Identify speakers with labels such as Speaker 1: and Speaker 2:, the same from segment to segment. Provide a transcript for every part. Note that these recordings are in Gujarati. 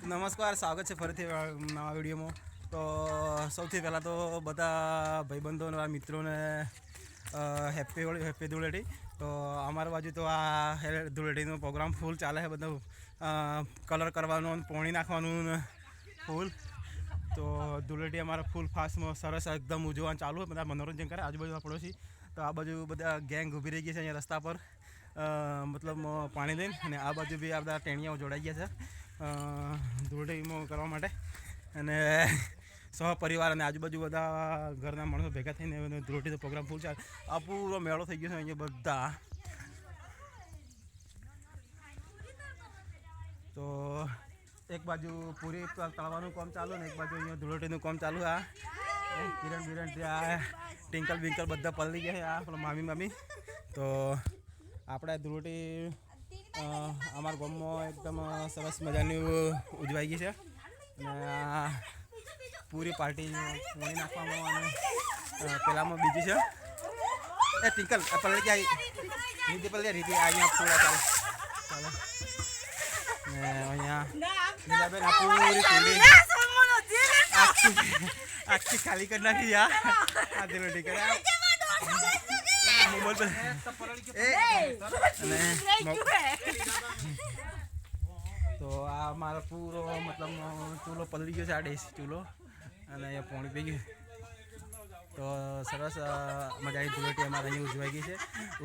Speaker 1: નમસ્કાર, સ્વાગત છે ફરીથી નવા વિડીયોમાં. તો સૌથી પહેલાં તો બધા ભાઈબંધો મિત્રોને હેપી હોળી, હેપી ધૂળેટી. તો અમારા બાજુ તો આ ધૂળેટીનો પ્રોગ્રામ ફૂલ ચાલે છે. બધું કલર કરવાનું, પોણી નાખવાનું ફૂલ. તો ધૂળેટી અમારા ફૂલ ફાસ્ટમાં સરસ એકદમ ઉજવવાનું ચાલુ હોય. બધા મનોરંજન કરે આજુબાજુના પડોશી. તો આ બાજુ બધા ગેંગ ઊભી રહી ગઈ છે અહીંયા રસ્તા પર, મતલબ પાણી લઈને. અને આ બાજુ બી આ બધા ટેણીયાઓ જોડાઈ ગયા છે ધૂળેટીમાં કરવા માટે. અને સહપરિવાર અને આજુબાજુ બધા ઘરના માણસો ભેગા થઈને ધૂળેટીનો પ્રોગ્રામ ફૂલ ચાલે. આ પૂરો મેળો થઈ ગયો છે અહીંયા બધા. તો એક બાજુ પૂરી તળવાનું કામ ચાલુ ને એક બાજુ અહીંયા ધૂળેટીનું કામ ચાલુ. આ કિરણ બિરણ આ ટિંકલ બિંકલ બધા પલળી ગયા છે. આ પેલા મામી. તો આપણે ધૂળેટી અમારા ગામમાં એકદમ સરસ મજાની ઉજવાઈ ગઈ છે. અને આ પૂરી પાર્ટી વણી નાખવામાં અને પેલામાં બીજી છે એ ટિંકલ પલળી ગયા રીતિ પલળી રીતિ અહીંયા પૂરા ચાલે ને અહીંયા લીલાબેન આ પૂરી કુંડી આખી ખાલી કરી નાખી. આ ધૂળેટી કરે તો આ મારો પૂરો મતલબ ચૂલો પલળી ગયો છે. આ દેશી ચૂલો અને અહીંયા પોણી પી ગયું. તો સરસ મજા આવી ધૂળેટી અમારે અહીં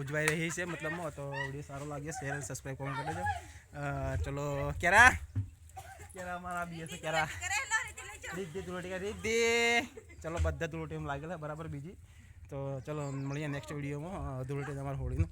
Speaker 1: ઉજવાઈ રહી છે મતલબમાં. તો વિડીયો સારો લાગ્યો શેર અને સબસ્ક્રાઈબ કોમેન્ટ કરી દેજો. ચલો ક્યારા અમારા બી છે ક્યારા રીધી ધૂળેટી રીધી. ચલો બધા ધૂળેટી એમ લાગેલા બરાબર બીજી. તો ચલો મળીએ નેક્સ્ટ વિડીયોમાં ધૂળેટી તમારા હોળીનું.